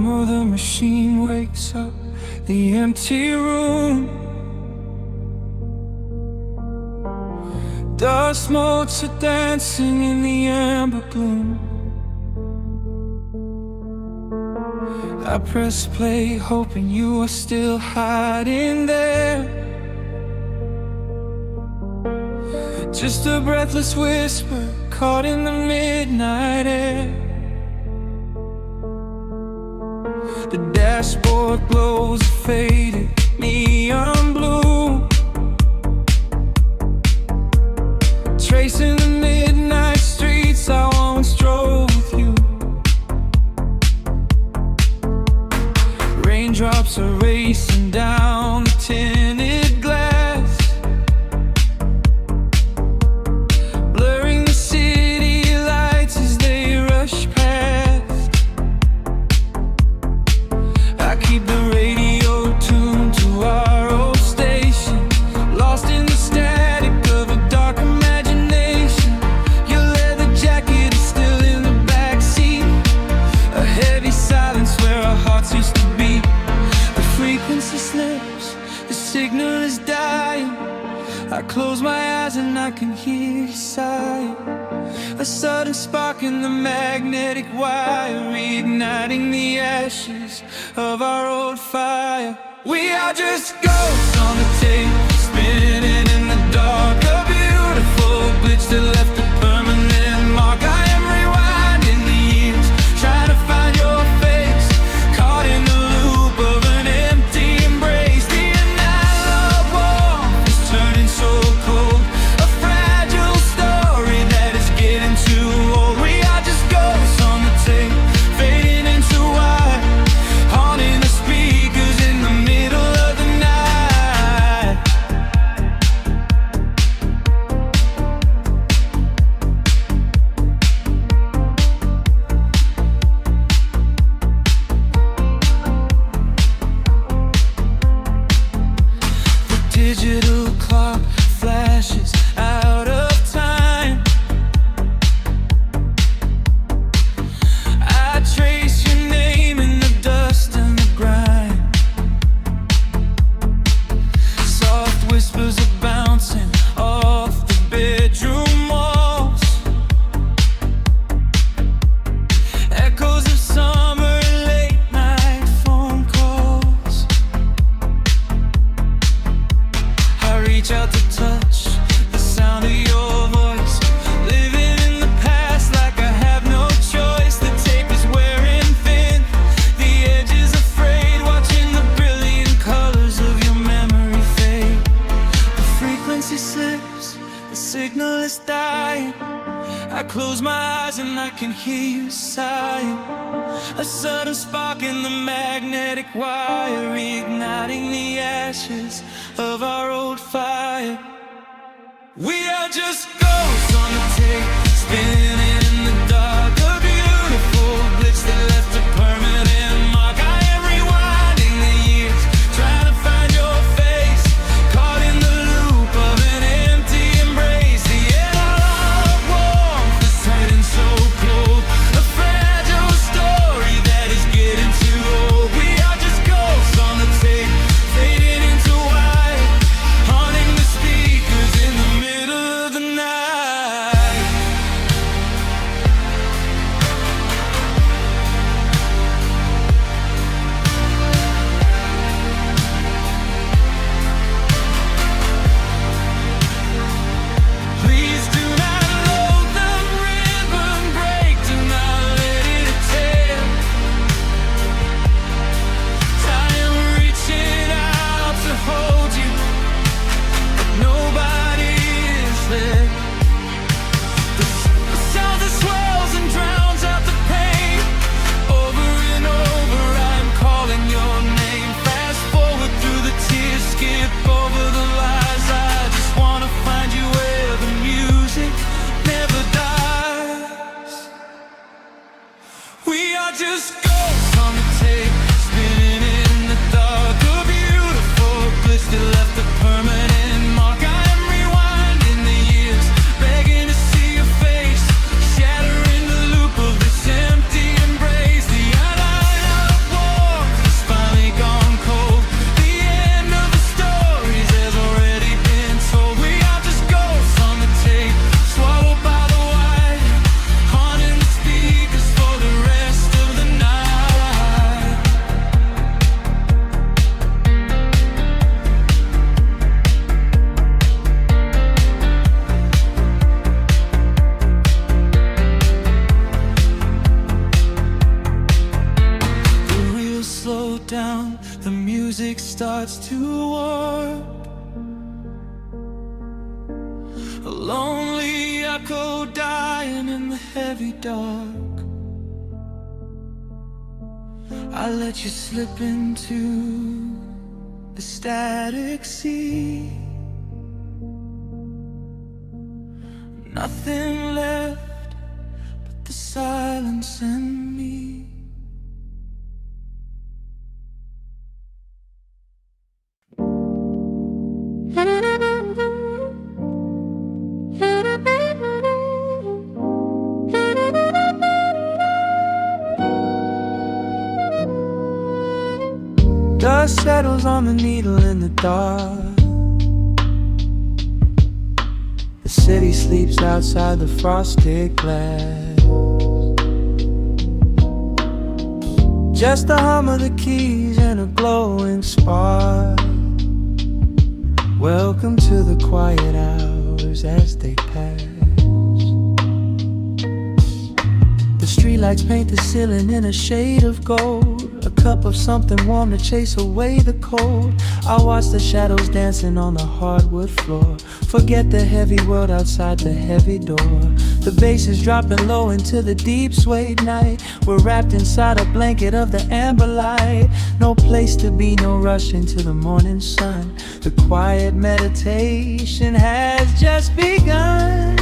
of the machine wakes up the empty room. Dust motes are dancing in the amber gloom. I press play, hoping you are still hiding there. Just a breathless whisper caught in the midnight air. The dashboard glows a faded neon blue, tracing the midnight streets I once drove with you. Raindrops are racing down the tinted glass, blurring the city lights as they rush past. I keep the radio tuned to our old station, lost in the static of a dark imagination. Your leather jacket is still in the backseat, a heavy silence where our hearts used to beat. The frequency slips, the signal is dying. I close my eyes and I can hear you sighing. A sudden spark in the magnetic wire, reigniting the ashes of our old fire. We are just ghosts on the tape, spinning in the dark. A beautiful glitch that left a permanent mark. I am rewinding the years, trying to find your face, caught in the loop of an empty embrace. The analog warmth is turning so cold, a fragile story that is getting too old. We are just ghosts on the tape, fading into white, haunting the speakers in the middle of the night. The digital clock flashes out of time. I trace your name in the dust and the grime. Soft whispers are bouncing off the bedroom walls, echoes of summer late night phone calls. I reach out to touch the sound of your voice, living in the past like I have no choice. The tape is wearing thin, the edge is afraid, watching the brilliant colors of your memory fade. The frequency slips, the signal is dying. I close my eyes and I can hear you sighing. A sudden spark in the magnetic wire, reigniting the ashes of our old fire. We are just ghosts on the tape, spinning in the dark. A beautiful glitch that left a permanent mark. I am rewinding the years, trying to find your face, caught in the loop of an empty embrace. The analog warmth is turning so cold, a fragile story that is getting too old. We are just ghosts on the tape, fading into white, haunting the speakers in the middle of the night. Please do not load the ribbon break, do not let it tear. I am reaching out to hold you, but nobody is there. The sound that swells and drowns out the pain. Over and over I'm calling your name. Fast forward through the tears, skip over the lies. I just wanna find you where the music never dies. We are just ghosts on the tape, spinning in the dark. A beautiful glitch that left a permanent mark. I am rewinding the years, begging to see your face, shattering the loop of this empty embrace. The analog down, the music starts to warp. A lonely echo dying in the heavy dark. I let you slip into the static sea. Nothing left but the silence and me. Dust settles on the needle in the dark. The city sleeps outside the frosted glass. Just the hum of the keys and a glowing spark. Welcome to the quiet hours as they pass. The streetlights paint the ceiling in a shade of gold. A cup of something warm to chase away the cold. I watch the shadows dancing on the hardwood floor. Forget the heavy world outside the heavy door. The bass is dropping low into the deep suede night. We're wrapped inside a blanket of the amber light. No place to be, no rush into the morning sun. The quiet meditation has just begun.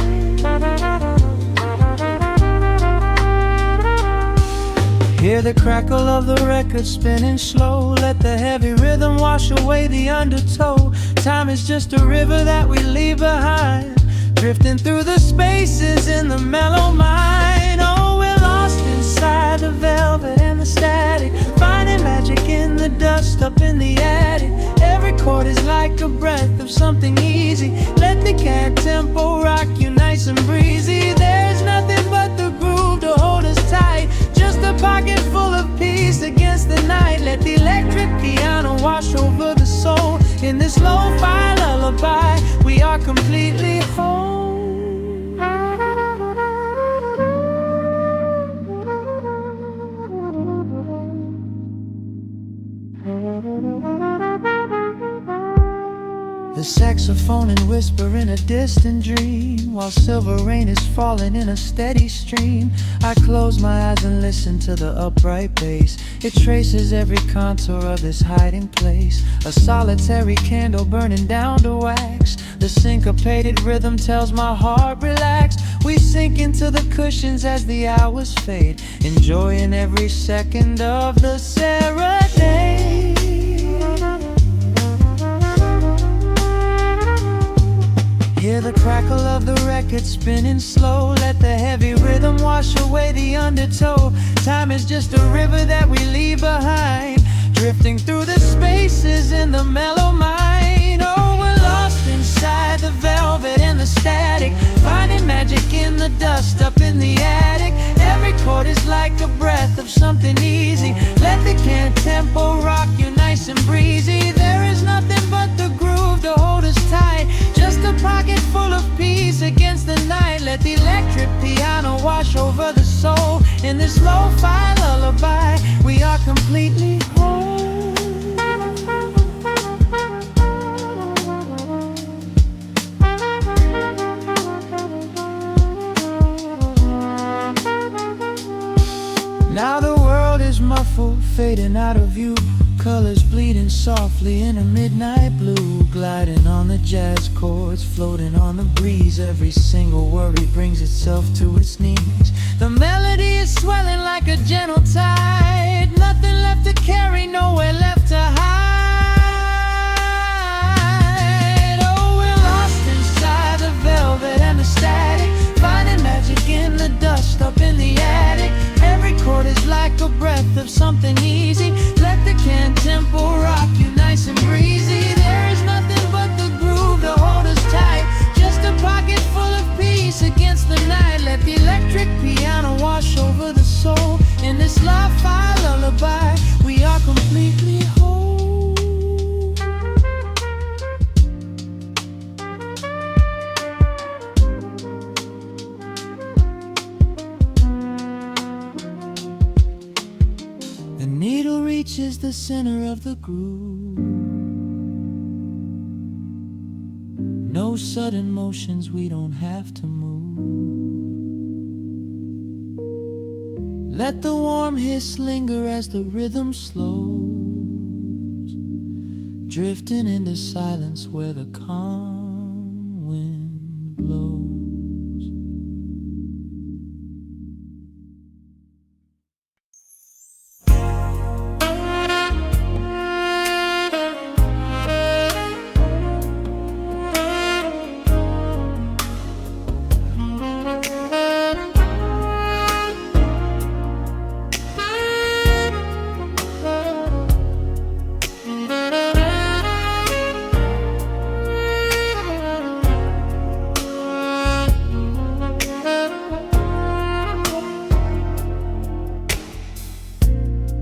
Hear the crackle of the record spinning slow. Let the heavy rhythm wash away the undertow. Time is just a river that we leave behind, drifting through the spaces in the mellow mind. Oh, we're lost inside the velvet and the static, finding magic in the dust up in the attic. Every chord is like a breath of something easy. Let the cat tempo rock you nice and breezy. There's nothing but the groove to hold us tight, just a pocket full of peace against the night. Let the electric piano wash over the soul. In this lo-fi lullaby, we are completely whole. The saxophone and whisper in a distant dream, while silver rain is falling in a steady stream. I close my eyes and listen to the upright bass. It traces every contour of this hiding place. A solitary candle burning down to wax. The syncopated rhythm tells my heart relax. We sink into the cushions as the hours fade, enjoying every second of the serenade. Hear the crackle of the record spinning slow. Let the heavy rhythm wash away the undertow. Time is just a river that we leave behind, drifting through the spaces in the mellow mind. Oh, we're lost inside the velvet and the static, finding magic in the dust up in the attic. Every chord is like a breath of something easy. Let the can tempo rock you nice and breezy. There is nothing but the groove to hold us tight, just a pocket full of peace against the night. Let the electric piano wash over the soul. In this lo-fi lullaby, we are completely whole. Now the world is muffled, fading out of view. Colors bleeding softly in a midnight blue, gliding on the jazz chords, floating on the breeze. Every single worry brings itself to its knees. The melody is swelling like a gentle tide. Nothing left to carry, nowhere left to hide. Oh, we're lost inside the velvet and the static, finding magic in the dust up in the attic. Every chord is like a breath of something easy. Let the can tempo rock you nice and breezy. There is nothing but the groove to hold us tight, just a pocket full of peace against the night. Let the electric piano wash over the soul. In this lo-fi lullaby, we are completely whole. The needle reaches the center of the groove. No sudden motions, we don't have to move. Let the warm hiss linger as the rhythm slows, drifting into silence where the calm wind blows.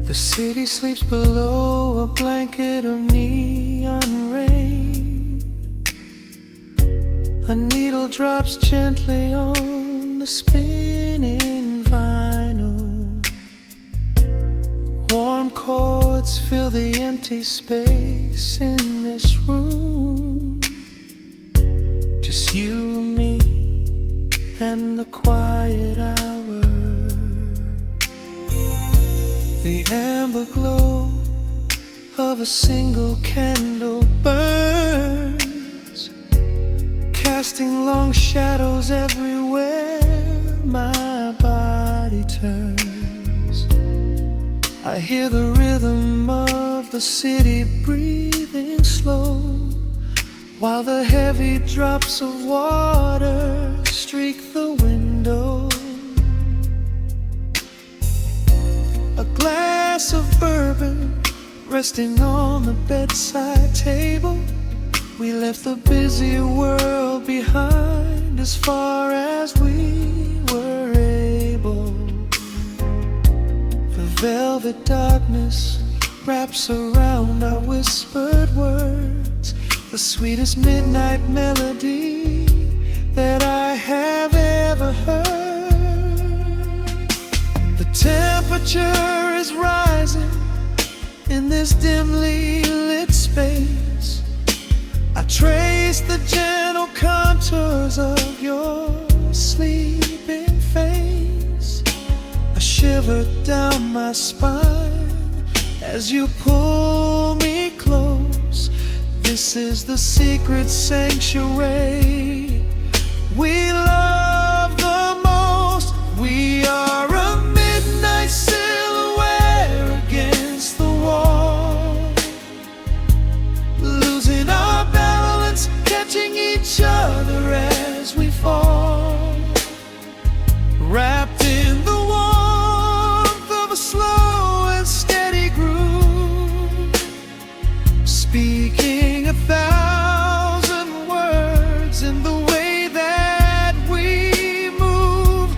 The city sleeps below a blanket of neon rain. A needle drops gently on the spinning vinyl. Warm chords fill the empty space in this room. Just you, me, and the quiet hour. The amber glow of a single candle burns, casting long shadows everywhere my body turns. I hear the rhythm of the city breathing slow, while the heavy drops of water streak the window. A glass of bourbon resting on the bedside table. We left the busy world behind as far as we were able. The velvet darkness wraps around our whispered words, the sweetest midnight melody that I have ever heard. The temperature is rising in this dimly lit space. I trace the gentle contours of your sleeping face. A shiver down my spine as you pull me close. This is the secret sanctuary we love the most. We are a midnight silhouette against the wall, losing our balance, catching each other as we fall, wrapped in the warmth of a slow and steady groove, speaking 1,000 words in the way that we move.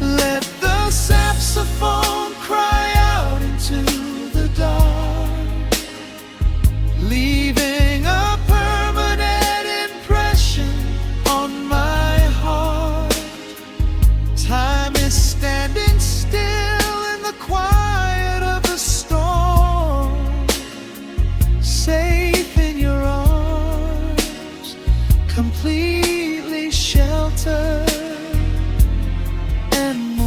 Let the saxophone cry out into the dark, leaving a permanent impression on my heart. Time is standing still in the quiet of the storm, safe in your arms, completely sheltered and more.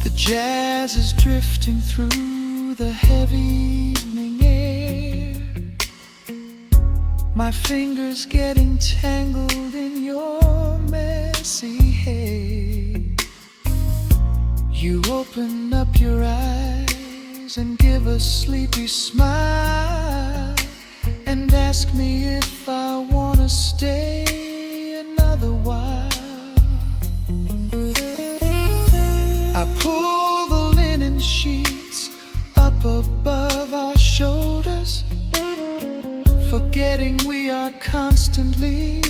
The jazz is drifting through the heavy evening air, my fingers getting tangled in your messy hair. You open up your eyes and give a sleepy smile, and ask me if I wanna stay another while. I pull the linen sheets up above our shoulders, forgetting we are constantly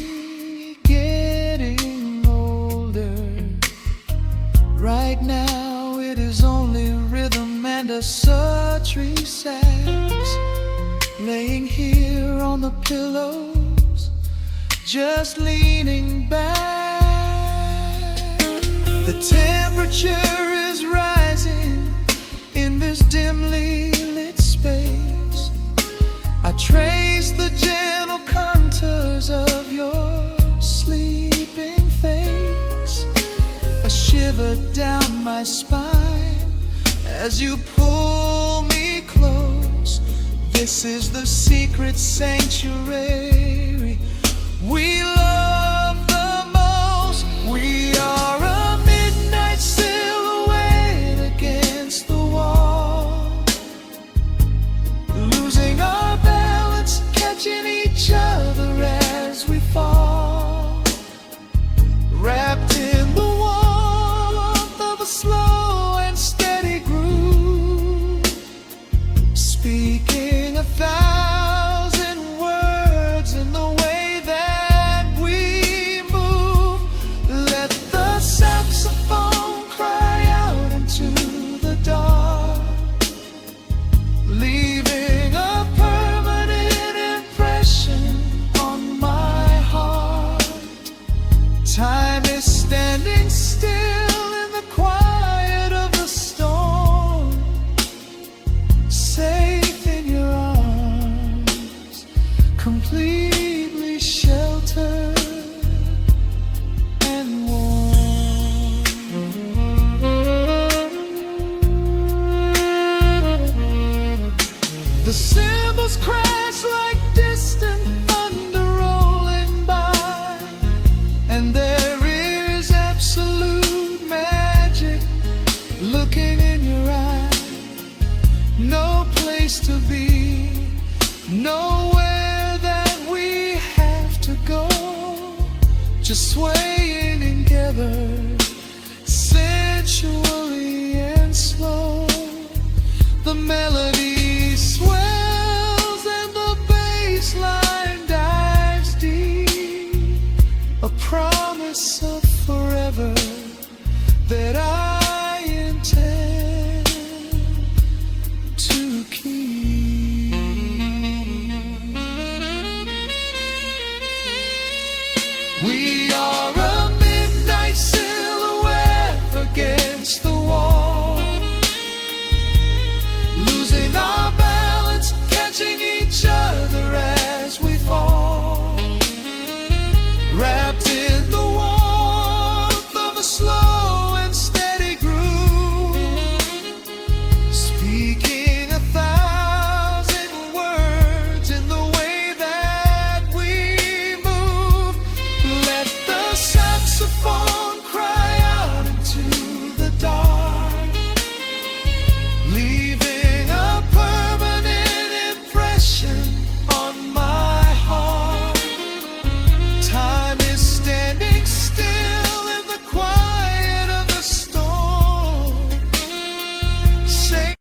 getting older. Right now it is only rhythm and a solitary sacks, laying here on the pillows, just leaning back. The temperature is rising in this dimly lit space. I trace the gentle contours of your sleeping face, a shiver down my spine as you pull me close. This is the secret sanctuary we love the most. We are a midnight silhouette against the wall, losing our balance, catching each other as we fall, wrapped in the warmth of a slow and steady groove, speaking 1,000 words in the way that we move. Let the saxophone cry out into the dark, leaving a permanent impression on my heart. Time is standing still in the quiet of the storm, safe in your arms, completely sheltered and warm. The cymbals crash like distant thunder rolling by, and there is absolute magic looking in your eyes. No place to be, nowhere that we have to go, just swaying together, sensually and slow. The melody swells and the bass line dives deep, a promise of forever that I intend to keep. We are a midnight silhouette against the wall, losing our balance, catching each other as we fall, wrapped in the warmth of a slow and steady groove, speaking 1,000 words in the way that we move. Let the saxophone cry out into the dark, leaving a permanent impression on my heart. Time is standing still in the quiet of the storm. Say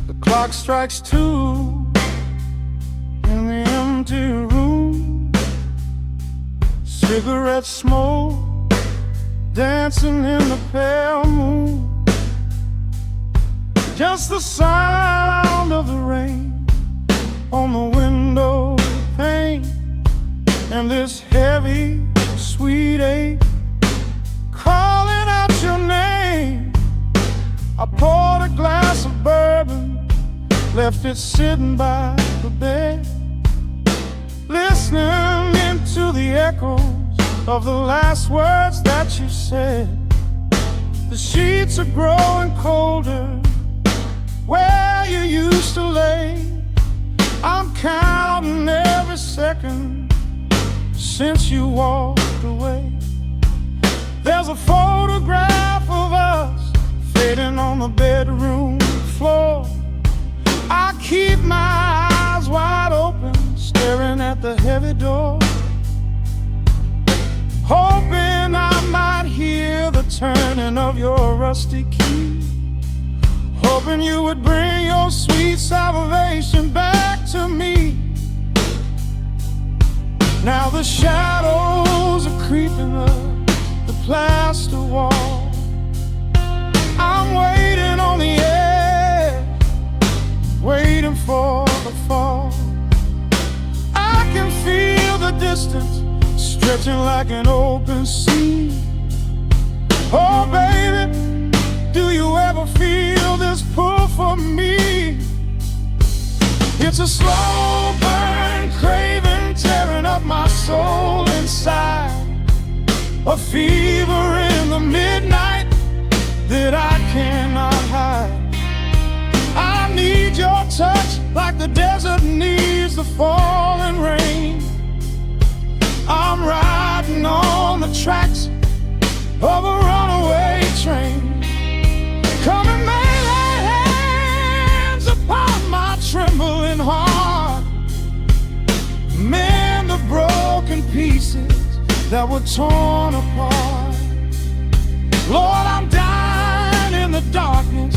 the clock strikes 2 in the empty room, cigarette smoke dancing in the pale moon, just the sound of the rain on the window pane, and this heavy sweet ache calling out your name. I poured a glass of bourbon, left it sitting by the bed, listening into the echoes of the last words that you said. The sheets are growing colder where you used to lay. since you walked away. There's a photograph of us fading on the bedroom floor. I keep my eyes wide open, staring at the heavy door, hoping I might hear the turning of your rusty key, hoping you would bring your sweet salvation back to me. Now the shadows are creeping up the plaster wall. I'm waiting on the edge, waiting for the fall. I can feel the distance stretching like an open sea. Oh baby, do you ever feel this pull for me? It's a slow burn craving tearing up my soul inside, a fever in the midnight that I cannot hide. I need your touch like the desert needs the falling rain. I'm riding on the tracks of a runaway train. Come and lay hands upon my trembling heart, mend the broken pieces that were torn apart. Lord, I'm dying in the darkness,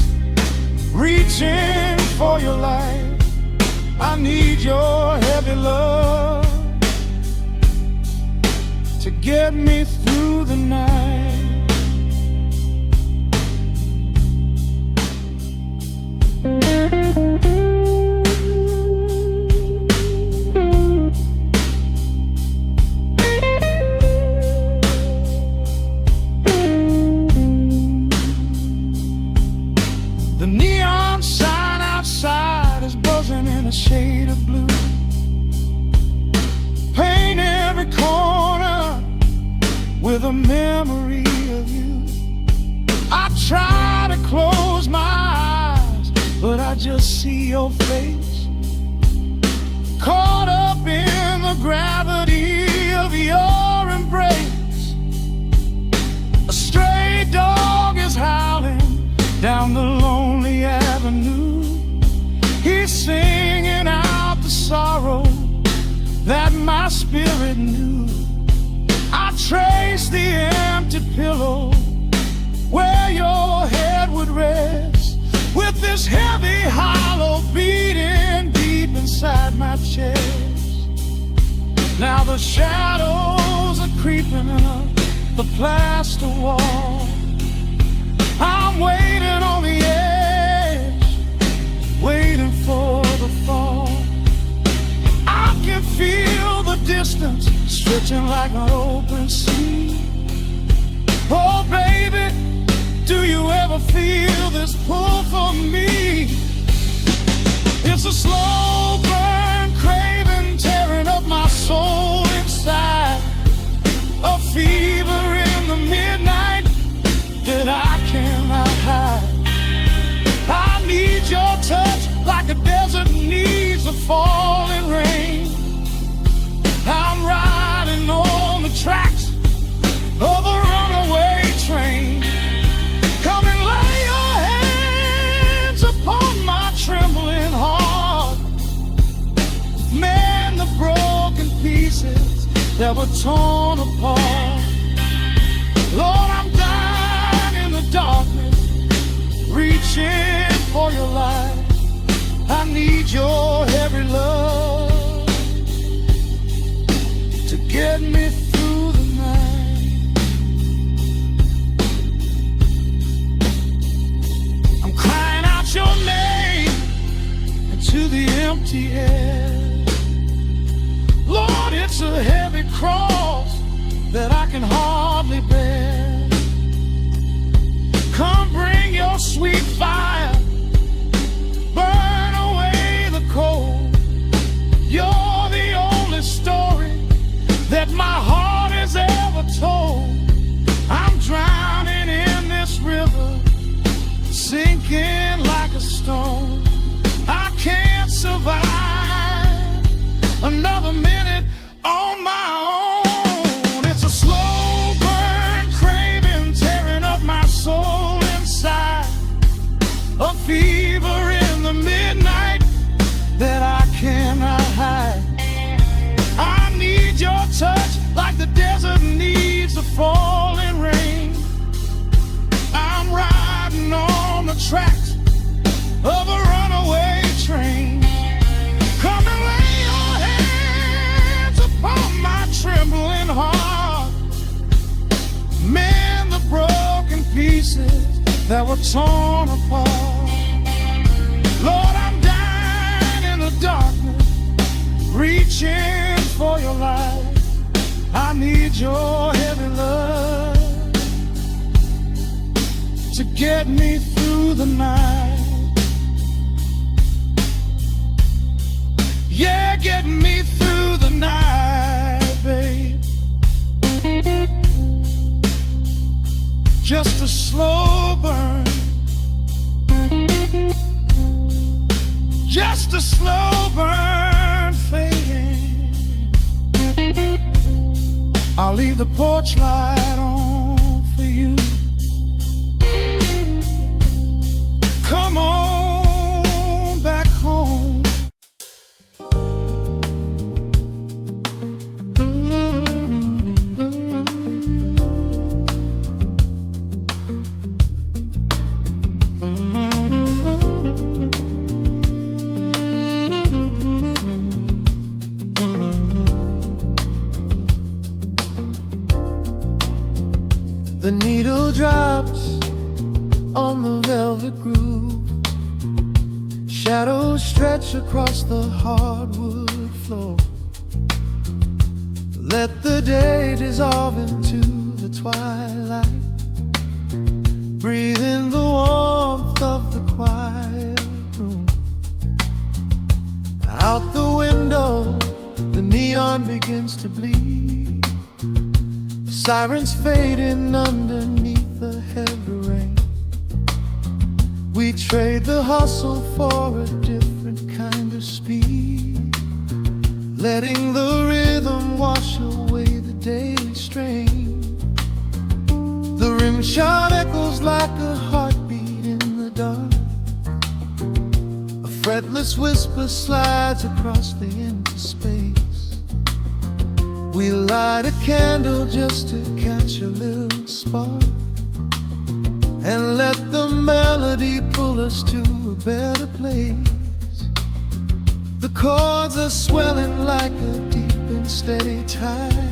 reaching for your light. I need your heavy love to get me through the night. The neon sign outside is buzzing in a shade of blue. Paint every corner with a memory of you. I try to close my eyes, but I just see your face, caught up in the gravity of your embrace. A stray dog is howling down the lonely avenue. He's singing out the sorrow that my spirit knew. I trace the empty pillow where your head would rest, with this heavy hollow beating deep inside my chest. Now the shadows are creeping up the plaster wall. I'm waiting on the edge, waiting for the fall. I can feel the distance stretching like an open sea. Oh baby, do you ever feel this pull for me? It's a slow burn craving tearing up my soul inside, a fever in the midnight that I cannot hide. I need your touch like a desert needs a falling rain. I'm riding on the tracks of a runaway train. Come and lay your hands upon my trembling heart, mend the broken pieces that were torn apart. Lord, I'm dying in the darkness, reaching for your light. I need your heavy love to get me through the night. I'm crying out your name into the empty air. Lord, it's a heavy cross that I can hardly bear. Come bring your sweet fire, burn away the cold. You're the only story that my heart has ever told. I'm drowning in this river, sinking like a stone. I can't survive another minute on my own. tracks of a runaway train. Come and lay your hands upon my trembling heart. Mend the broken pieces that were torn apart. Lord, I'm dying in the darkness, reaching for your light. I need your heavy love to get me through the night. Yeah, get me through the night, babe. Just a slow burn, just a slow burn fading. I'll leave the porch light on for you. Come on back home. The needle drops on the velvet groove. Shadows stretch across the hardwood floor. Let the day dissolve into the twilight. Breathe in the warmth of the quiet room. Out the window, the neon begins to bleed. Sirens fading underneath the heavy rain. We trade the hustle for a different kind of speed, letting the rhythm wash away the daily strain. The rim shot echoes like a heartbeat in the dark. A fretless whisper slides across the empty space. We light a candle just to catch a little spark, and let the melody pull us to a better place. The chords are swelling like a deep and steady tide,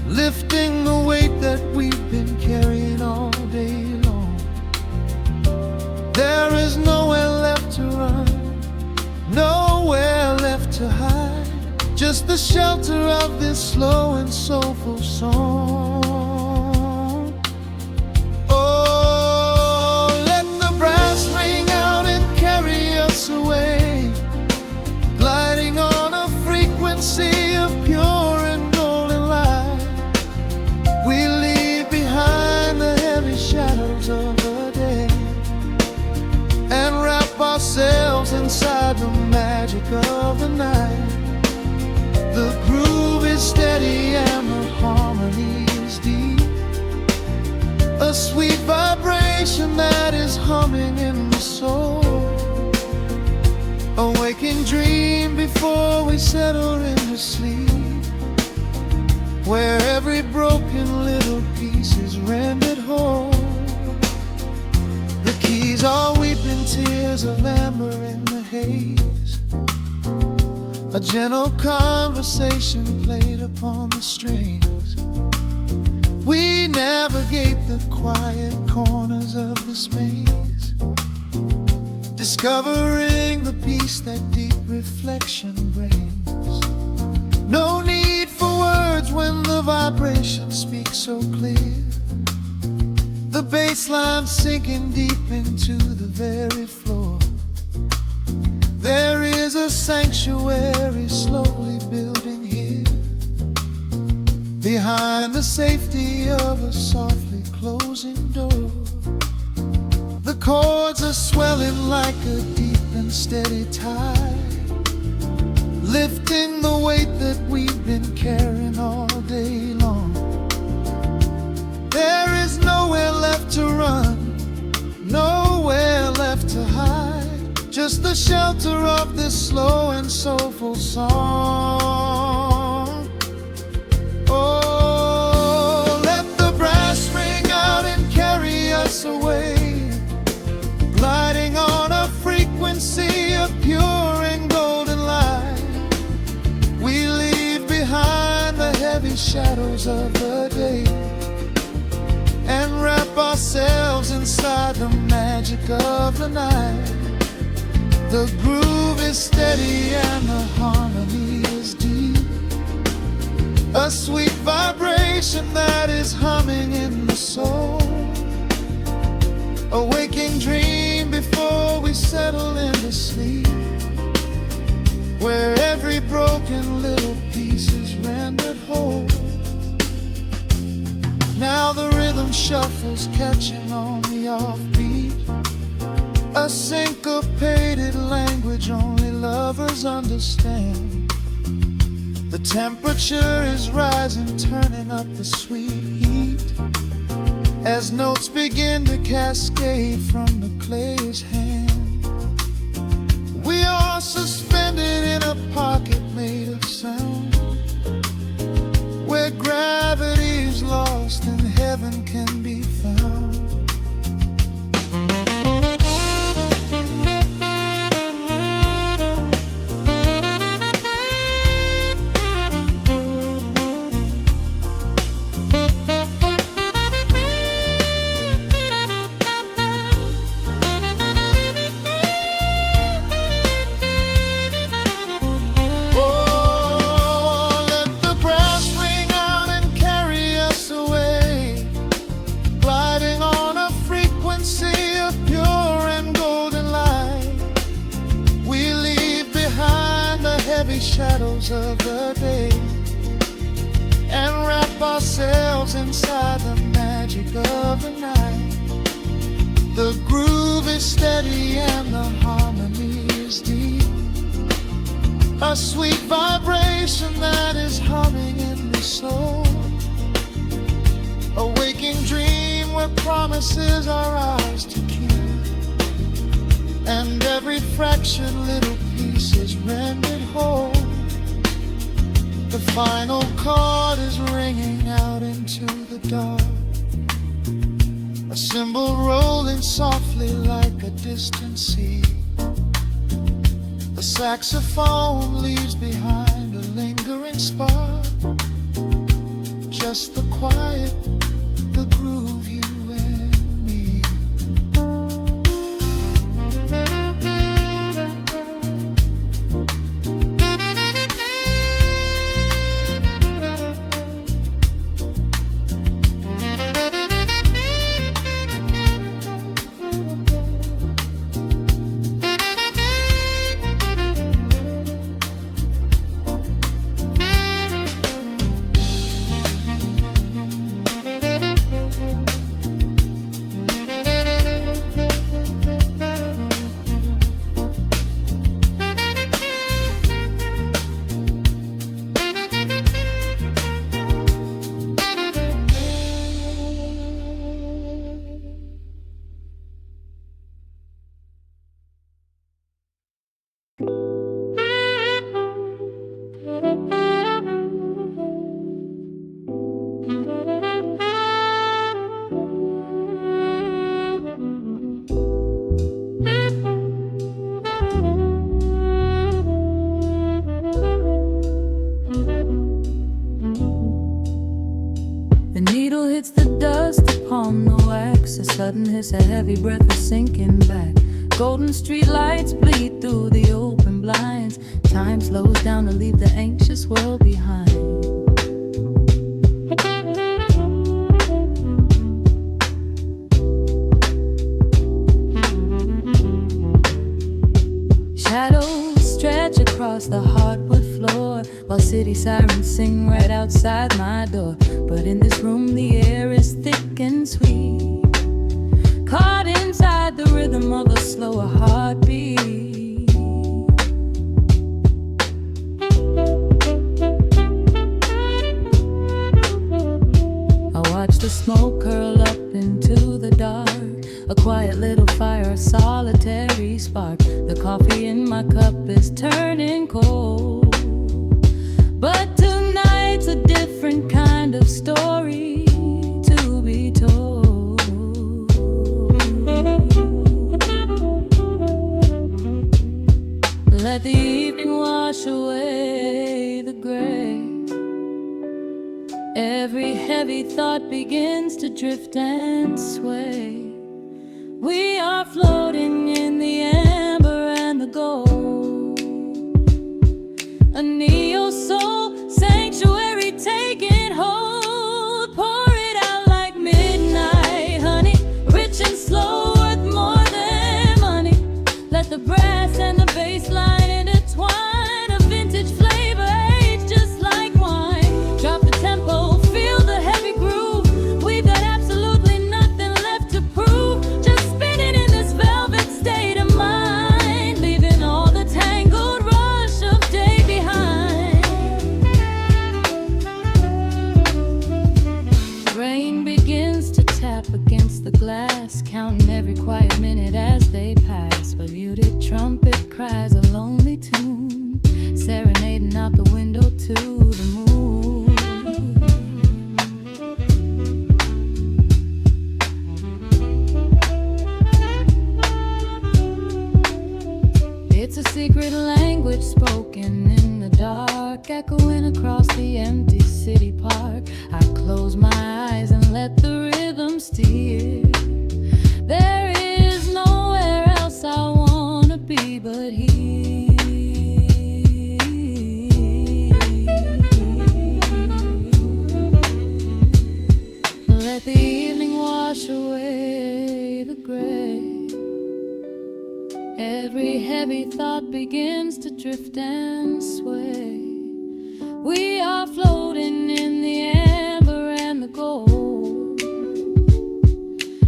lifting the weight that we've been carrying all day long. There is nowhere left to run, nowhere left to hide. Just the shelter of this slow and soulful song. Oh, let the brass ring out and carry us away, gliding on a frequency of pure and golden light. We leave behind the heavy shadows of the day and wrap ourselves inside the magic of the night. The groove is steady and the harmony is deep, a sweet vibration that is humming in the soul. A waking dream before we settle into sleep, where every broken little piece is rendered whole. The keys are weeping tears of amber in the haze. A gentle conversation played upon the strings. We navigate the quiet corners of this maze, discovering the peace that deep reflection brings. No need for words when the vibration speaks so clear. The bass line sinking deep into the very floor. There is a sanctuary slowly building here, behind the safety of a softly closing door. The chords are swelling like a deep and steady tide, lifting the weight that we've been carrying all day long. There is nowhere left to run, nowhere left to hide. Just the shelter of this slow and soulful song. Oh, let the brass ring out and carry us away, heavy shadows of the day and wrap ourselves inside the magic of the night. The groove is steady and the harmony is deep, a sweet vibration that is humming in the soul, a waking dream before we settle into sleep, where every broken little piece is rendered whole. Now the rhythm shuffles, catching on the offbeat, a syncopated language only lovers understand. The temperature is rising, turning up the sweet heat, as notes begin to cascade from the clay's hand. We are suspended in a pocket made of sound, where gravity is lost and heaven can be found. Shadows of the day and wrap ourselves inside the magic of the night. The groove is steady and the harmony is deep, a sweet vibration that is humming in the soul, a waking dream where promises are ours to keep, and every fraction little piece is rendered whole. The final chord is ringing out into the dark, a cymbal rolling softly like a distant sea. The saxophone leaves behind a lingering spark, just the quiet, the groove, you and me. Sudden hiss, a heavy breath is sinking back. Golden street lights bleed through the open blinds. Time slows down to leave the anxious world behind. Shadows stretch across the hardwood floor, while city sirens sing right outside my door. But in this room the air is thick and sweet, caught inside the rhythm of a slower heartbeat. I watch the smoke curl up into the dark, a quiet little fire, a solitary spark. The coffee in my cup is turning cold, but tonight's a different kind of story to be told. Let the evening wash away the gray. Every heavy thought begins to drift and sway. We are floating in the amber and the gold, a neo-soul sanctuary taking hold. Pour it out like midnight honey, rich and slow, worth more than money. Let the brass and the bass line intertwine, a vintage flavor aged just like wine. Drop the tempo, feel the heavy groove. We've got absolutely nothing left to prove, just spinning in this velvet state of mind, leaving all the tangled rush of day behind. Rain begins to tap against the glass, counting every quiet minute as they pass. A muted trumpet cries a lonely tune, serenading out the window to the moon. It's a secret language spoken in the dark, echoing across the empty city park. I close my eyes and let the rhythm steer. There is nowhere else I wanna be but here. Let the evening wash away the gray. Every heavy thought begins to drift and sway. We are floating in the amber and the gold,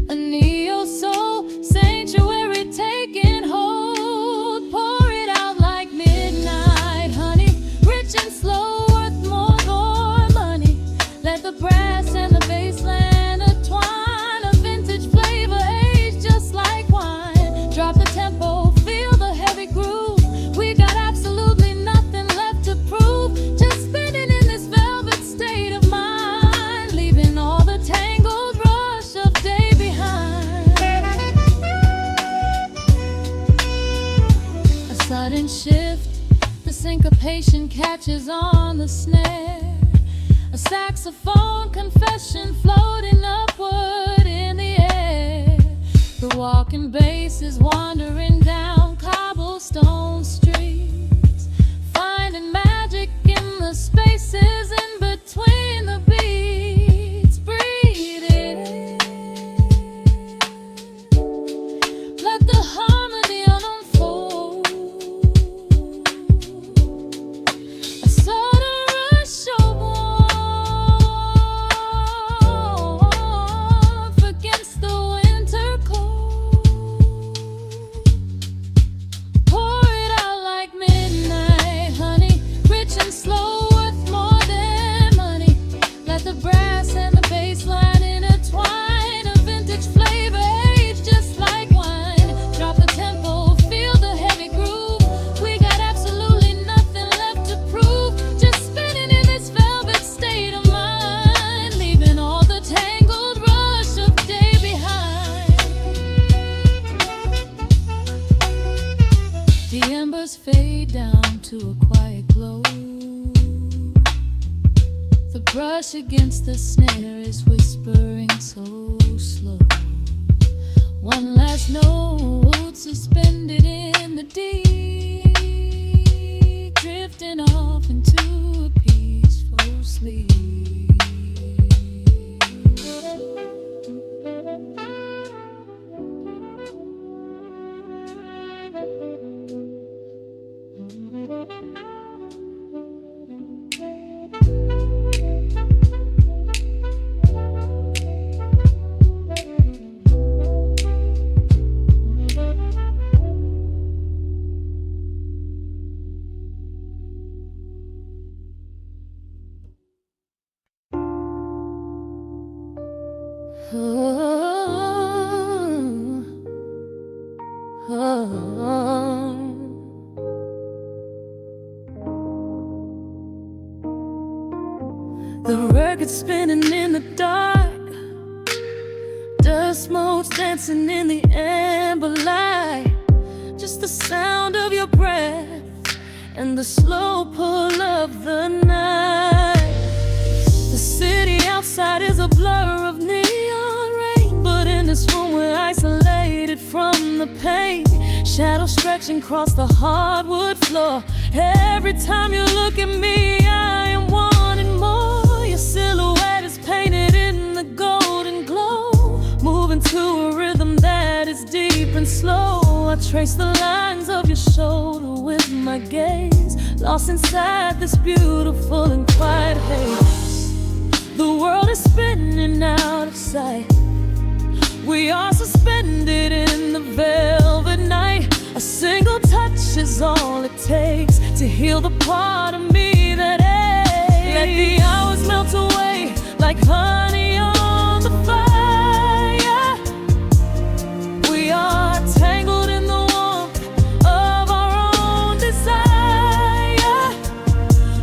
a neo-soul sanctuary taking hold. Pour it out like midnight honey, rich and slow, worth more money. Let the brass and the bass line intertwine, a vintage flavor aged just like wine. Drop the tempo, feel the heavy groove. We got absolutely nothing left to prove, just spinning in this velvet state of mind, leaving all the tangled rush of day behind. A sudden shift, the syncopation catches on the snare. A saxophone confession floating upward in the air. The walking bass is wandering down cobblestone streets, finding magic in the spaces in between the beats. Breathe it in, let the harmony unfold. A sudden rush of warmth against the winter cold. Pour it out like midnight honey, rich and slow, worth more than money. Let the brass and the bass line intertwine, a vintage flavor aged just like wine. Drop the tempo, feel the heavy groove. We got absolutely nothing left to prove, just spinning in this velvet state of mind, leaving all the tangled rush of day behind. The embers fade down to a quiet glow. The brush against the snare is whispering so slow. One last note suspended in the deep, drifting off into a peaceful sleep. The record spinning in the dark, dust motes dancing in the amber light. Just the sound of your breath and the slow pull of the night. The city is a blur of neon rain, but in this room we're isolated from the pain. Shadows stretching across the hardwood floor. Every time you look at me, I am wanting more. Your silhouette is painted in the golden glow, moving to a rhythm that is deep and slow. I trace the lines of your shoulder with my gaze, lost inside this beautiful and quiet haze. The world is spinning out of sight. We are suspended in the velvet night. A single touch is all it takes to heal the part of me that aches. Let the hours melt away like honey on the fire. We are tangled in the warmth of our own desire.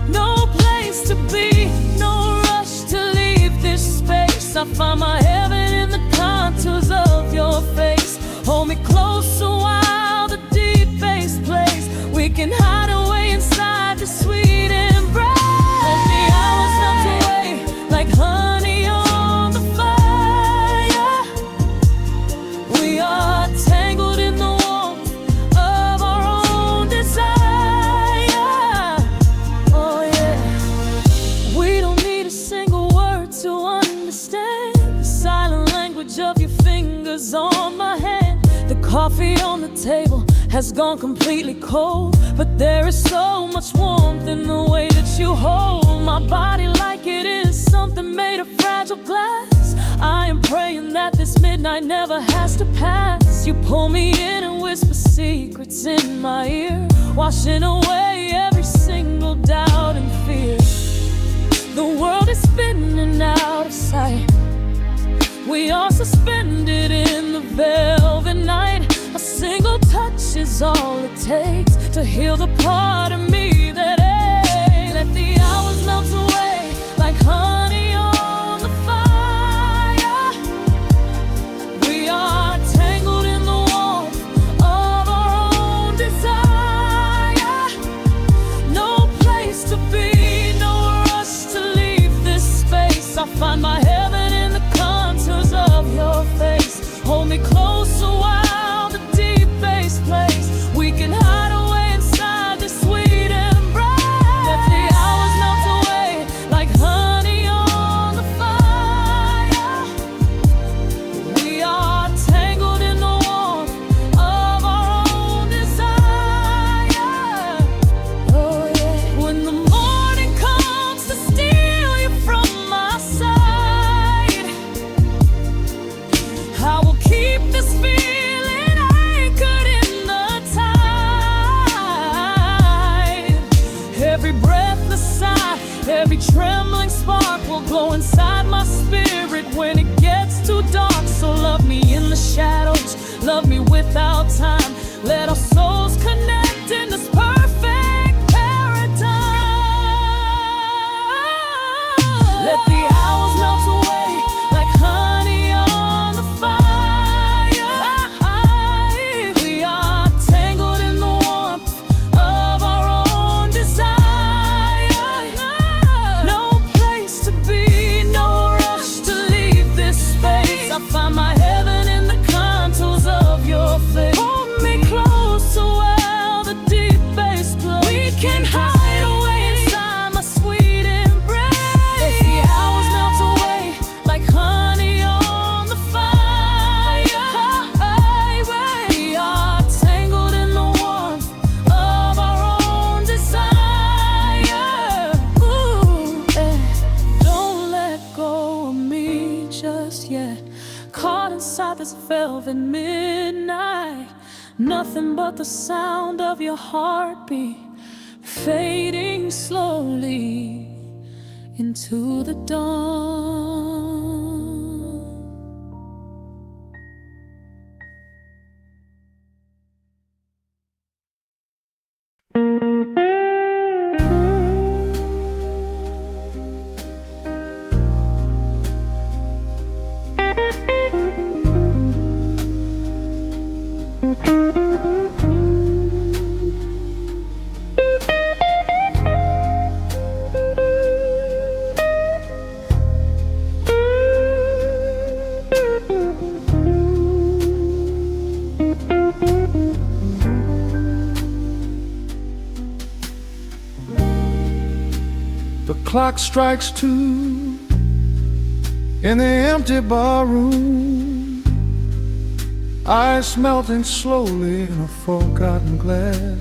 No place to be, no rush to leave this space. I find my heaven in the contours of your face. Hold me closer while the deep bass plays. We can hide away inside the sweet embrace. Let the hours melt away like honey on the fire. We are tangled in the warmth of our own desire. Oh yeah. We don't need a single word to understand the silent language of your fingers on my hand. The coffee on the table has gone completely cold, but there is so much warmth in the way that you hold my body like it is something made of fragile glass. I am praying that this midnight never has to pass. You pull me in and whisper secrets in my ear, washing away every single doubt and fear. The world is spinning out of sight. We are suspended in the velvet night. A single touch is all it takes to heal the part of me that aches. Let the hours melt away like honey on the fire. We are tangled in the warmth of our own desire. No place to be, no rush to leave this space. I find my heaven in the contours of your face. Hold me closer while the deep bass plays. We can hide away inside this sweet embrace. Let the hours melt away like honey on the fire. We are tangled in the warmth of our own desire. Oh yeah. When the morning comes to steal you from my side, I will keep this feeling anchored in the tide. Every breathless sigh, every trembling spark will glow inside my spirit when it gets too dark. So love me in the shadows, love me without time. Let our souls connect in this perfect paradise. Let the hours melt away like honey on the fire. We are tangled in the warmth of our own desire. No place to be, no rush to leave this space. I find my heaven in the contours of your face. Hold me closer while the deep bass plays. We can hide away inside my sweet embrace. Let the hours melt away like honey on the fire. We are tangled in the warmth of our own desire. Ooh, don't let go of me just yet. Caught inside this velvet midnight. Nothing but the sound of your heartbeat fading slowly into the dawn. The clock strikes 2 in the empty bar room, ice melting slowly in a forgotten glass.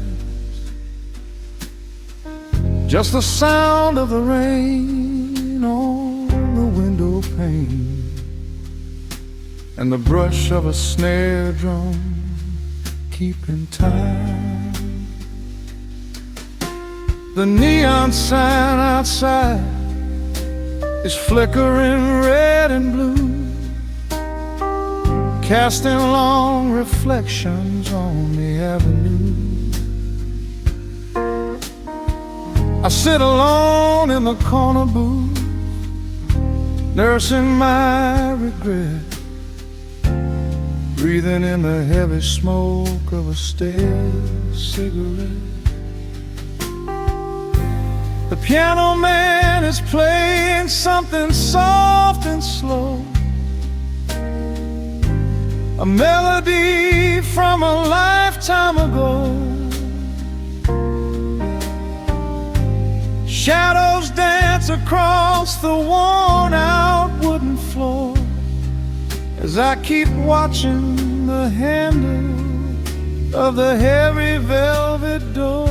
Just the sound of the rain on the window pane and the brush of a snare drum keeping time. The neon sign outside is flickering red and blue, casting long reflections on the avenue. I sit alone in the corner booth, nursing my regret, breathing in the heavy smoke of a stale cigarette. The piano man is playing something soft and slow, a melody from a lifetime ago. Shadows dance across the worn-out wooden floor as I keep watching the handle of the heavy velvet door.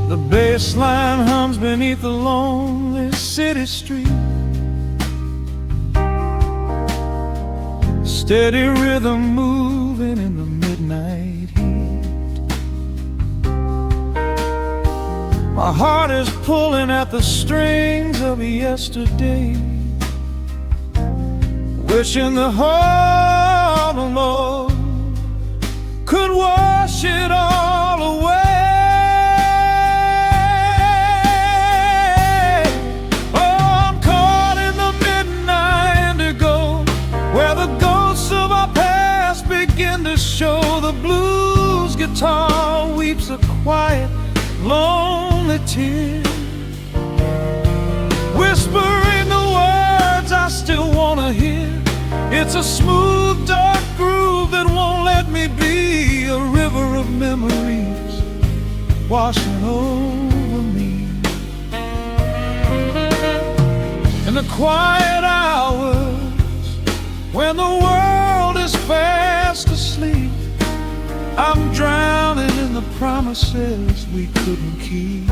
The bass line hums beneath the lonely city street, steady rhythm moving in the midnight heat. My heart is pulling at the strings of yesterday, wishing the heart alone could wash it all away. Show the blues guitar weeps a quiet, lonely tear, whispering the words I still wanna hear. It's a smooth, dark groove that won't let me be, a river of memories washing over me. In the quiet hours when the world is fast asleep, I'm drowning in the promises we couldn't keep.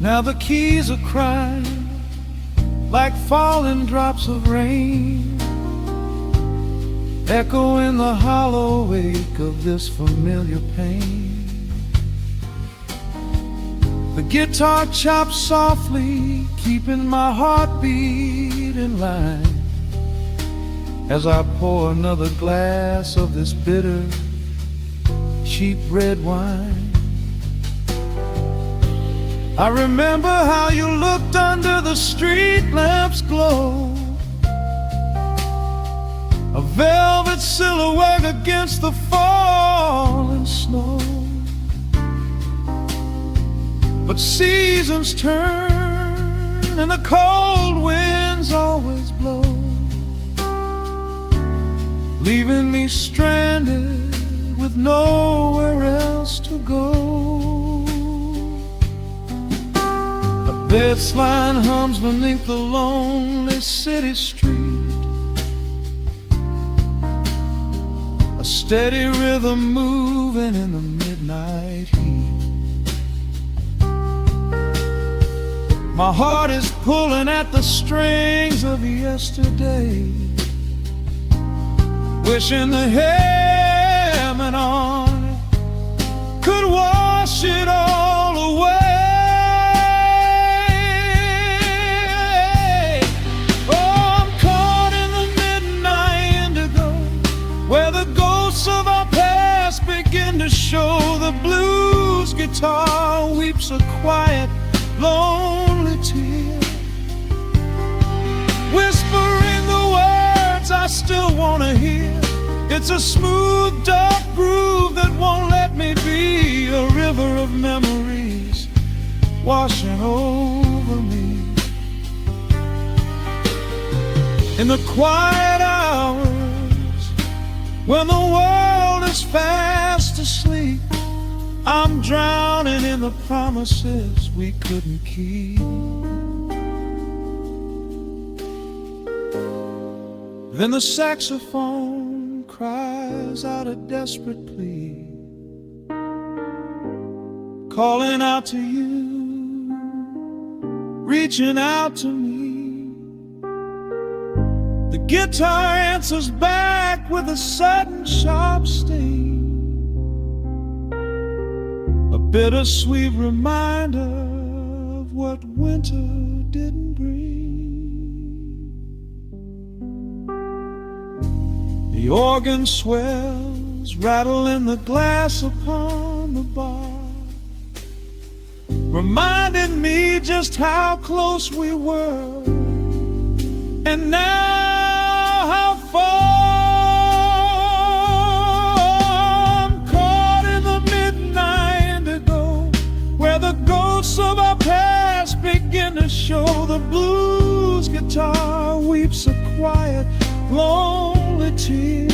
Now the keys are crying like falling drops of rain, echo in the hollow wake of this familiar pain. The guitar chops softly, keeping my heartbeat in line as I pour another glass of this bitter, cheap red wine. I remember how you looked under the street lamp's glow, a velvet silhouette against the falling snow. But seasons turn and the cold winds always blow, leaving me stranded with nowhere else to go. Bass line hums beneath the lonely city street, a steady rhythm moving in the midnight heat. My heart is pulling at the strings of yesterday, wishing the hammer on it could wash it all away. Of our past to show the blues guitar weeps a quiet, lonely tear, whispering the words I still want to hear. It's a smooth, dark groove that won't let me be, a river of memories washing over me. In the quiet hours, when the world is fast asleep, I'm drowning in the promises we couldn't keep. Then the saxophone cries out a desperate plea, calling out to you, reaching out to me. The guitar answers back with a sudden sharp sting, a bittersweet reminder of what winter didn't bring. The organ swells, rattling the glass upon the bar, reminding me just how close we were, and now how far. I'm caught in the midnight indigo, where the ghosts of our past begin to show. The blues guitar weeps a quiet, lonely tear,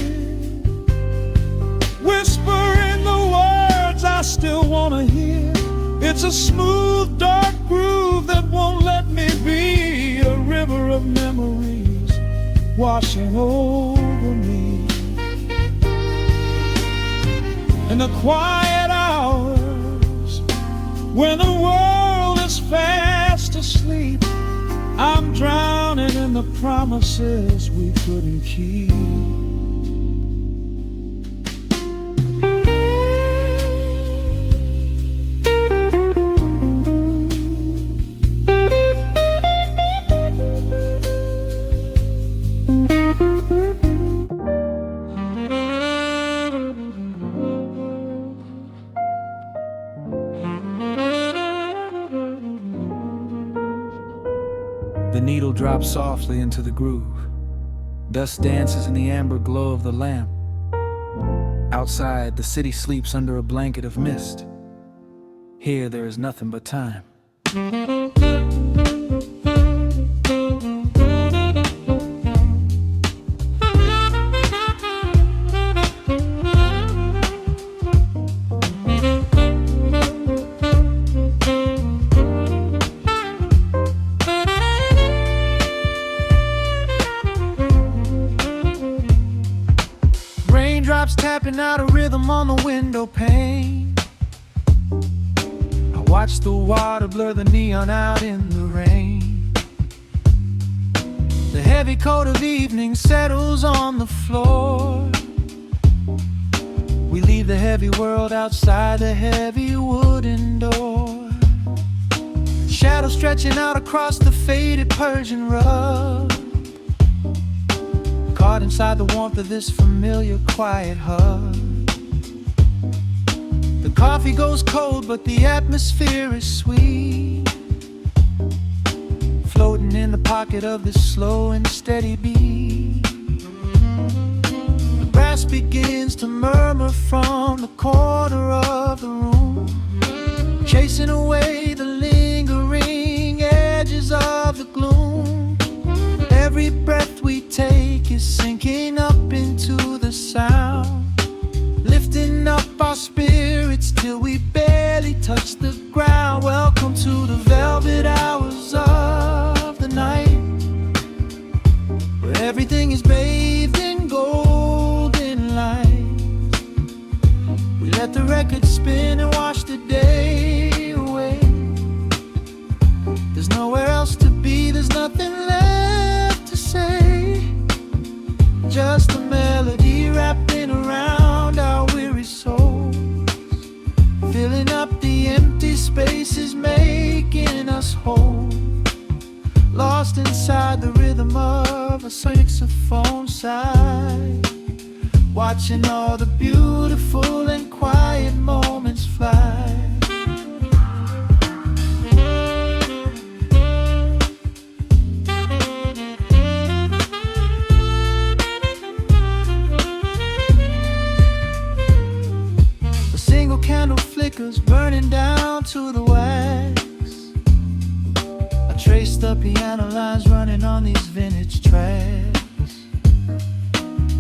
whispering the words I still want to hear. It's a smooth, dark groove that won't let me be, a river of memories washing over me. In the quiet hours, when the world is fast asleep, I'm drowning in the promises we couldn't keep. The needle drops softly into the groove. Dust dances in the amber glow of the lamp. Outside, the city sleeps under a blanket of mist. Here, there is nothing but time. Raindrops tapping out a rhythm on the window pane. I watch the water blur the neon out in the rain. The heavy coat of evening settles on the floor. We leave the heavy world outside the heavy wooden door. Shadows stretching out across the faded Persian rug, caught inside the warmth of this familiar quiet hug. The coffee goes cold, but the atmosphere is sweet, floating in the pocket of this slow and steady beat. The brass begins to murmur from the corner of the room, chasing away the lingering edges of the gloom. Every breath we take is sinking up into the sound, lifting up our spirits till we barely touch the ground. Welcome to the velvet hours of the night, where everything is bathed in golden light. We let the record spin and wash the day away. There's nowhere else to be, there's nothing left to say, just a melody wrapping around our weary souls, filling up the empty spaces, making us whole. Lost inside the rhythm of a saxophone sigh, watching all the beautiful and quiet quiet moments fly. A single candle flickers, burning down to the wax. I trace the piano lines running on these vintage tracks.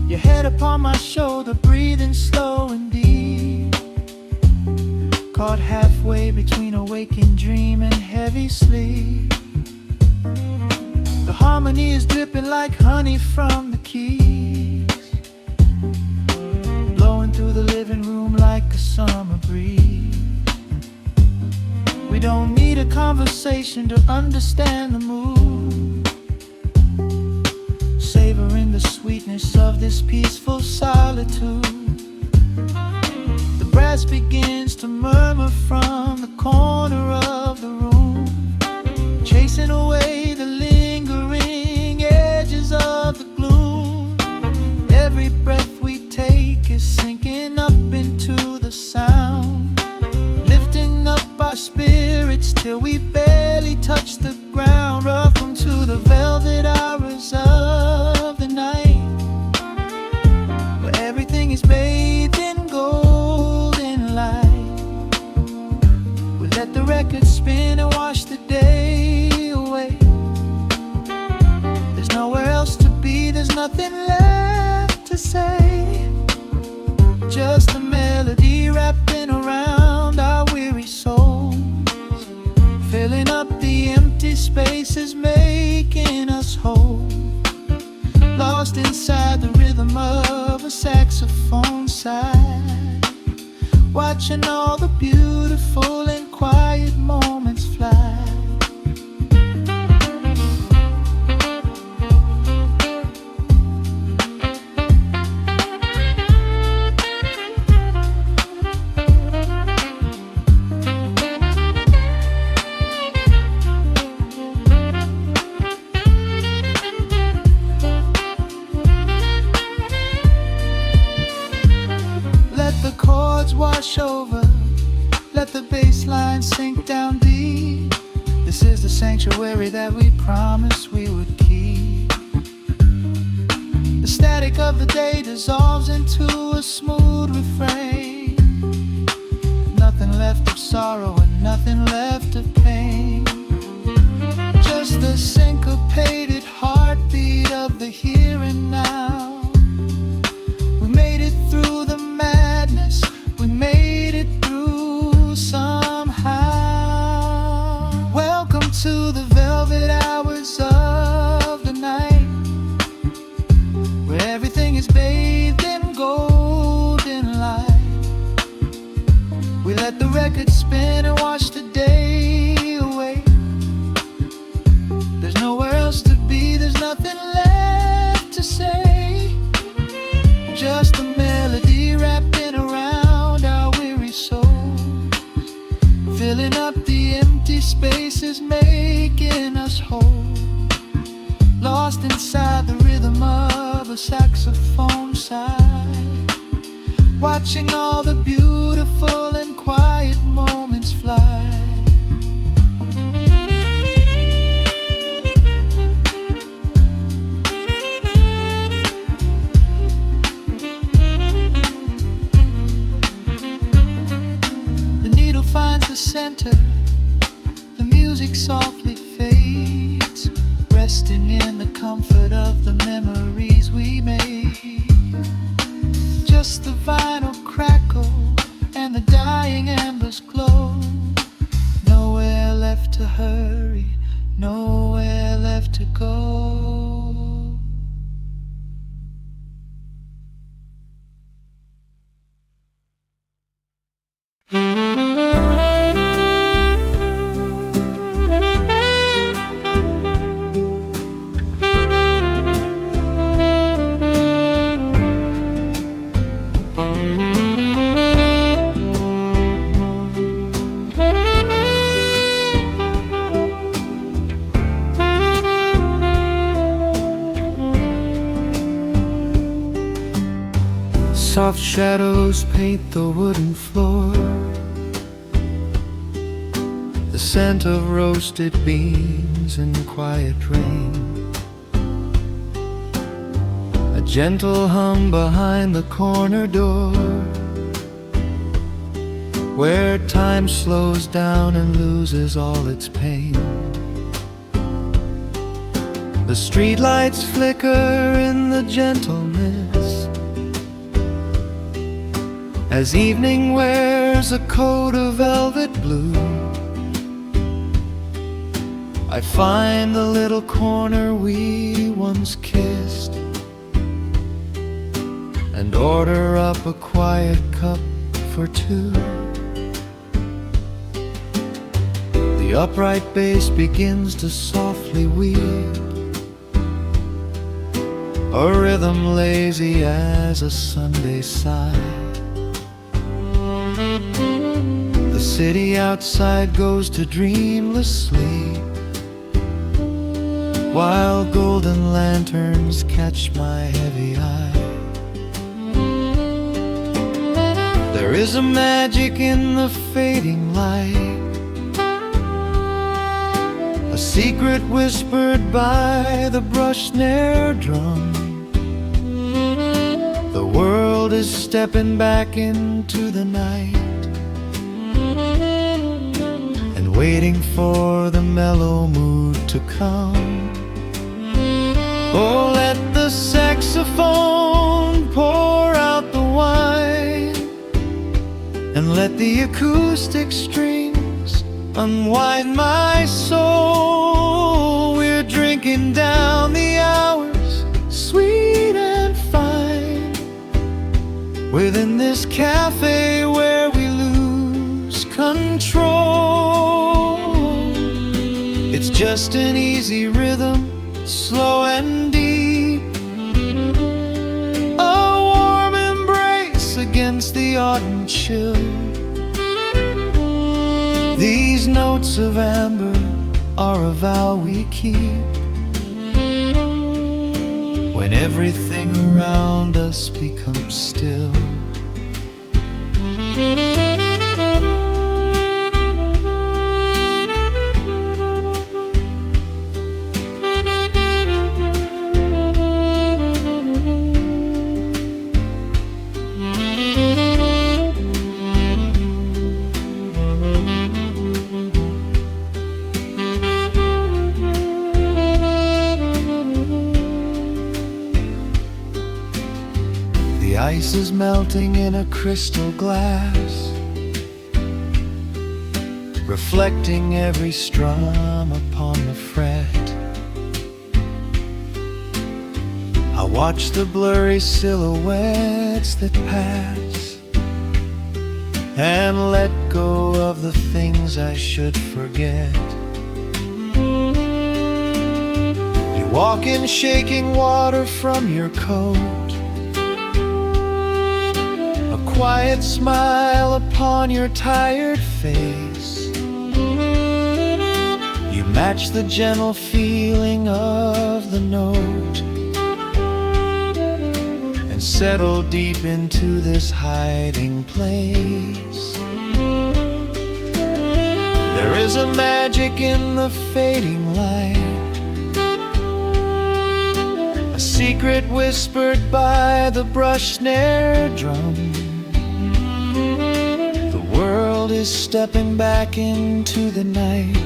Your head upon my shoulder, breathing slow and deep, caught halfway between a waking dream and heavy sleep. The harmony is dripping like honey from the keys, blowing through the living room like a summer breeze. We don't need a conversation to understand the mood, savoring the sweetness of this peaceful solitude. The brass begins to murmur from the corner of the room, chasing away the lingering edges of the gloom. Every breath we take is sinking up into the sound, lifting up our spirits till we barely touch the ground. Welcome to the velvet hours of the night, where everything is bathed in golden light. We let the record spin and wash the day away. There's nowhere else to be, there's nothing left to say. Just a melody wrapping around our weary souls, filling up the empty spaces, making us whole. Lost inside the rhythm of a saxophone sigh, watching all the beautiful and quiet moments fly. Wash over, let the bass line sink down deep. This is the sanctuary that we promised we would keep. The static of the day dissolves into a smooth refrain. Nothing left of sorrow and nothing left of pain, just the syncopated heartbeat of the here and now. We made it through the madness, we made it through somehow. Welcome to the velvet hours of the night, where everything is bathed in golden light. We let the record spin and wash the day away. There's nowhere else to be, there's nothing left to say. Just a melody wrapping around our weary souls, filling up the empty spaces, making us whole. Lost inside the rhythm of a saxophone sigh, watching all the beautiful and quiet moments fly. Finds the center, the music softly fades, resting in the comfort of the memories we made. Just the vinyl crackle and the dying embers glow. Nowhere left to hurry, nowhere left to go. Soft shadows paint the wooden floor. The scent of roasted beans and quiet rain. A gentle hum behind the corner door, where time slows down and loses all its pain. The streetlights flicker in the gentle mist, as evening wears a coat of velvet blue. I find the little corner we once kissed, and order up a quiet cup for two. The upright bass begins to softly weep, a rhythm lazy as a Sunday sigh. The city outside goes to dreamless sleep, while golden lanterns catch my heavy eye. There is a magic in the fading light, a secret whispered by the brush snare drum. The world is stepping back into the night, and waiting for the mellow mood to come. Oh, let the saxophone pour out the wine, and let the acoustic strings unwind my soul. We're drinking down the hours, sweet and fine, within this cafe where we lose control. It's just an easy rhythm, slow and deep, a warm embrace against the autumn chill. These notes of amber are a vow we keep, when everything around us becomes still. The ice is melting in a crystal glass, reflecting every strum upon the fret. I watch the blurry silhouettes that pass, and let go of the things I should forget. You walk in shaking water from your coat, quiet smile upon your tired face. You match the gentle feeling of the note, and settle deep into this hiding place. There is a magic in the fading light, a secret whispered by the brush snare drum. The world is stepping back into the night,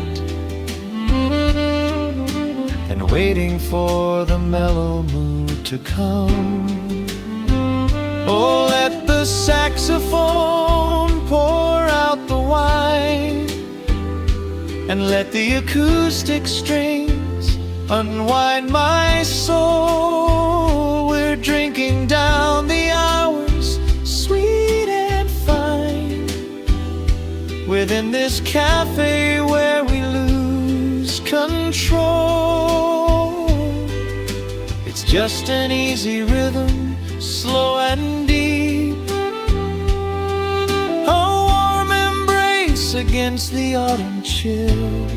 and waiting for the mellow mood to come. Oh, let the saxophone pour out the wine, and let the acoustic strings unwind my soul. We're drinking down the hours, sweet and fine, within this cafe where we lose control. It's just an easy rhythm, slow and deep, a warm embrace against the autumn chill.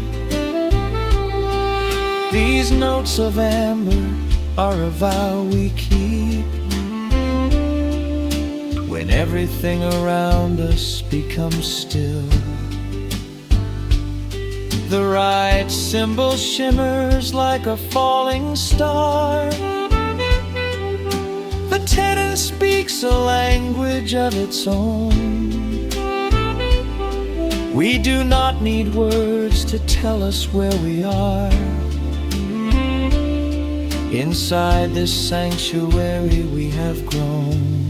These notes of amber are a vow we keep, everything around us becomes still. The right symbol shimmers like a falling star. The tenor speaks a language of its own. We do not need words to tell us where we are. Inside this sanctuary we have grown.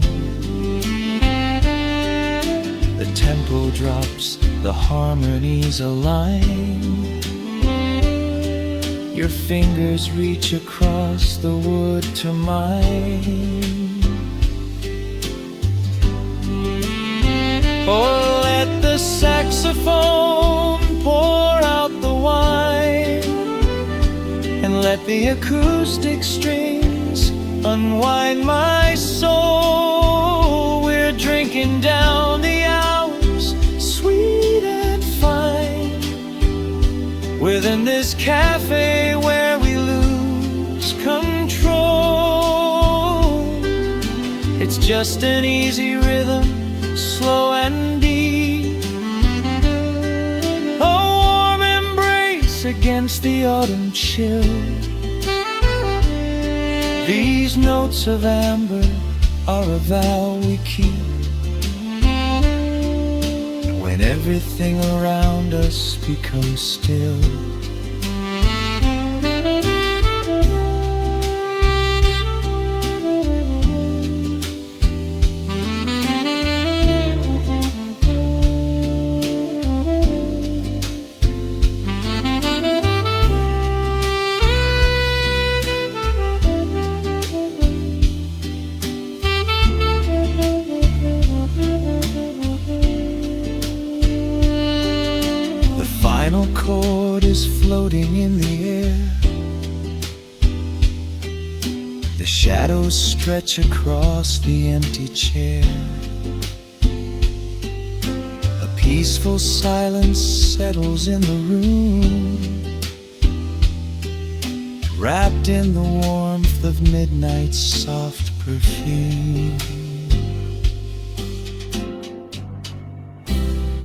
The tempo drops, the harmonies align. Your fingers reach across the wood to mine. Oh, let the saxophone pour out the wine, and let the acoustic strings unwind my soul. We're drinking down the hours, sweet and fine, within this cafe where we lose control. It's just an easy rhythm, slow and deep, a warm embrace against the autumn chill. These notes of amber are a vow we keep when everything around us becomes still. The final chord is floating in the air. The shadows stretch across the empty chair. A peaceful silence settles in the room, wrapped in the warmth of midnight's soft perfume.